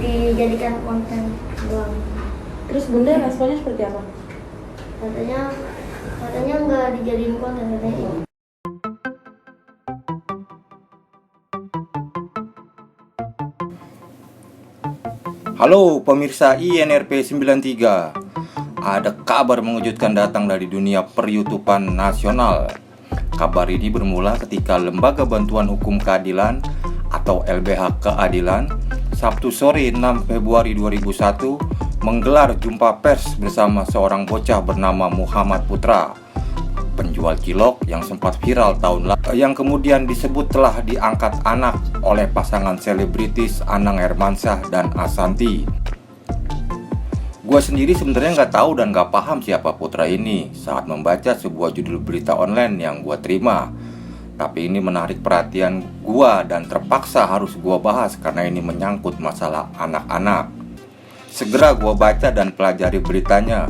dijadikan konten doang. Terus Bunda responnya seperti apa? Katanya nggak dijadiin konten, katanya. Halo pemirsa INRP 93. Ada kabar mengejutkan datang dari dunia per-YouTubean nasional. Kabar ini bermula ketika Lembaga Bantuan Hukum Keadilan atau LBH Keadilan Sabtu sore 6 Februari 2001 menggelar jumpa pers bersama seorang bocah bernama Muhammad Putra, penjual cilok yang sempat viral tahun lalu, yang kemudian disebut telah diangkat anak oleh pasangan selebritis Anang Hermansyah dan Ashanty. Gue sendiri sebenarnya nggak tahu dan nggak paham siapa Putra ini saat membaca sebuah judul berita online yang gue terima. Tapi ini menarik perhatian gue dan terpaksa harus gue bahas karena ini menyangkut masalah anak-anak. Segera gue baca dan pelajari beritanya.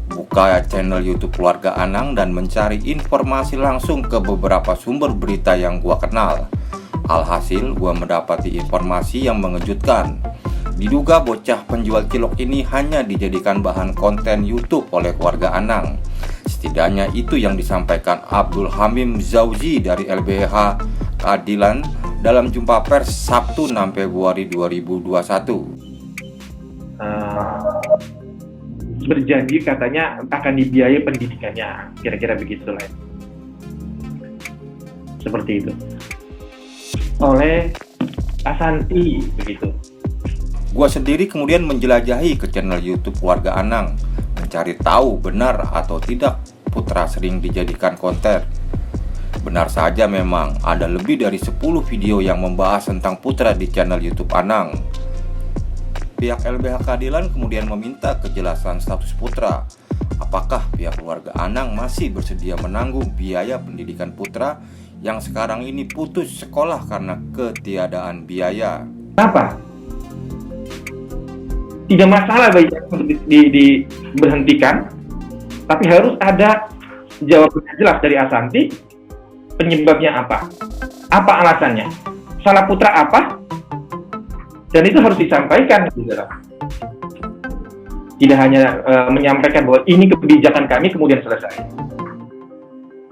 Buka channel YouTube Keluarga Anang dan mencari informasi langsung ke beberapa sumber berita yang gua kenal. Alhasil gua mendapati informasi yang mengejutkan. Diduga bocah penjual cilok ini hanya dijadikan bahan konten YouTube oleh keluarga Anang. Setidaknya itu yang disampaikan Abdul Hamim Zauzi dari LBH Keadilan dalam jumpa pers Sabtu 6 Februari 2021. Berjanji katanya akan dibiayai pendidikannya, kira-kira begitulah, seperti itu, oleh Ashanty begitu. Gua sendiri kemudian menjelajahi ke channel YouTube Keluarga Anang, mencari tahu benar atau tidak Putra sering dijadikan konten. Benar saja memang ada lebih dari 10 video yang membahas tentang Putra di channel YouTube Anang. Pihak LBH Keadilan kemudian meminta kejelasan status Putra. Apakah pihak keluarga Anang masih bersedia menanggung biaya pendidikan Putra yang sekarang ini putus sekolah karena ketiadaan biaya? Kenapa? Tidak masalah bagi untuk diberhentikan, tapi harus ada jawaban jelas dari Ashanty. Penyebabnya apa? Apa alasannya? Salah Putra apa? Dan itu harus disampaikan, tidak hanya menyampaikan bahwa ini kebijakan kami kemudian selesai.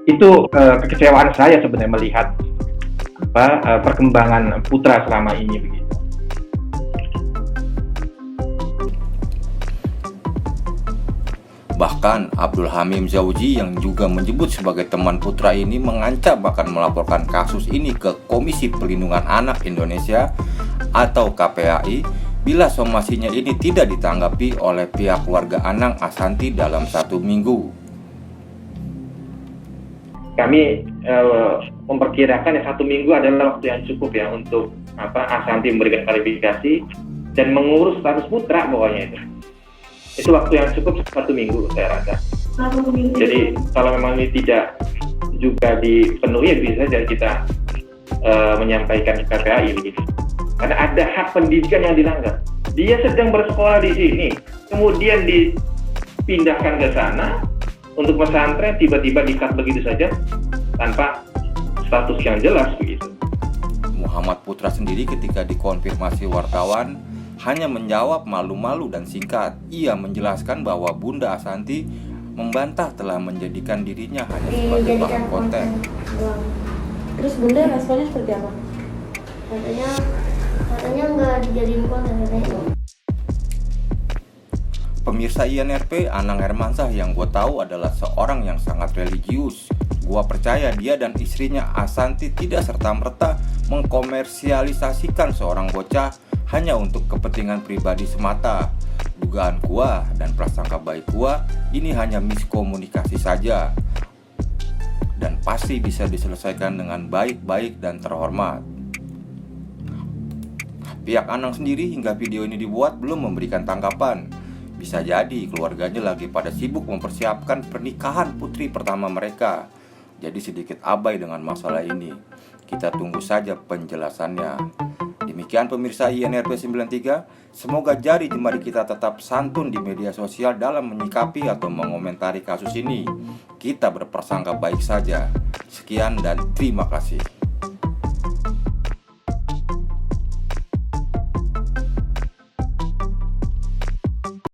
Itu kekecewaan saya sebenarnya melihat perkembangan Putra selama ini begitu. Bahkan Abdul Hamim Zauzi yang juga menyebut sebagai teman Putra ini mengancam akan melaporkan kasus ini ke Komisi Perlindungan Anak Indonesia atau KPAI bila somasinya ini tidak ditanggapi oleh pihak keluarga Anang Ashanty dalam 1 minggu. Kami memperkirakan 1 minggu adalah waktu yang cukup ya untuk Ashanty memberikan klarifikasi dan mengurus status Putra pokoknya itu. Itu waktu yang cukup 1 minggu saya rasa. Jadi kalau memang ini tidak juga dipenuhi, bisa saja kita menyampaikan ke KPAI begitu. Karena ada hak pendidikan yang dilanggar. Dia sedang bersekolah di sini, kemudian dipindahkan ke sana untuk pesantren, tiba-tiba di-cut begitu saja tanpa status yang jelas begitu. Muhammad Putra sendiri ketika dikonfirmasi wartawan hanya menjawab malu-malu dan singkat. Ia menjelaskan bahwa Bunda Ashanty membantah telah menjadikan dirinya hanya sebagai bahan konten. Terus Bunda responnya seperti apa? Katanya nggak dijadiin konten, katanya. Pemirsa INRP, Anang Hermansyah yang gue tahu adalah seorang yang sangat religius. Gue percaya dia dan istrinya Ashanty tidak serta-merta mengkomersialisasikan seorang bocah hanya untuk kepentingan pribadi semata. Dugaan gue dan prasangka baik gue ini hanya miskomunikasi saja dan pasti bisa diselesaikan dengan baik-baik dan terhormat. Pihak Anang sendiri hingga video ini dibuat belum memberikan tanggapan. Bisa jadi keluarganya lagi pada sibuk mempersiapkan pernikahan putri pertama mereka. Jadi sedikit abai dengan masalah ini. Kita tunggu saja penjelasannya. Demikian pemirsa INRP 93. Semoga jari jemari kita tetap santun di media sosial dalam menyikapi atau mengomentari kasus ini. Kita berprasangka baik saja. Sekian dan terima kasih.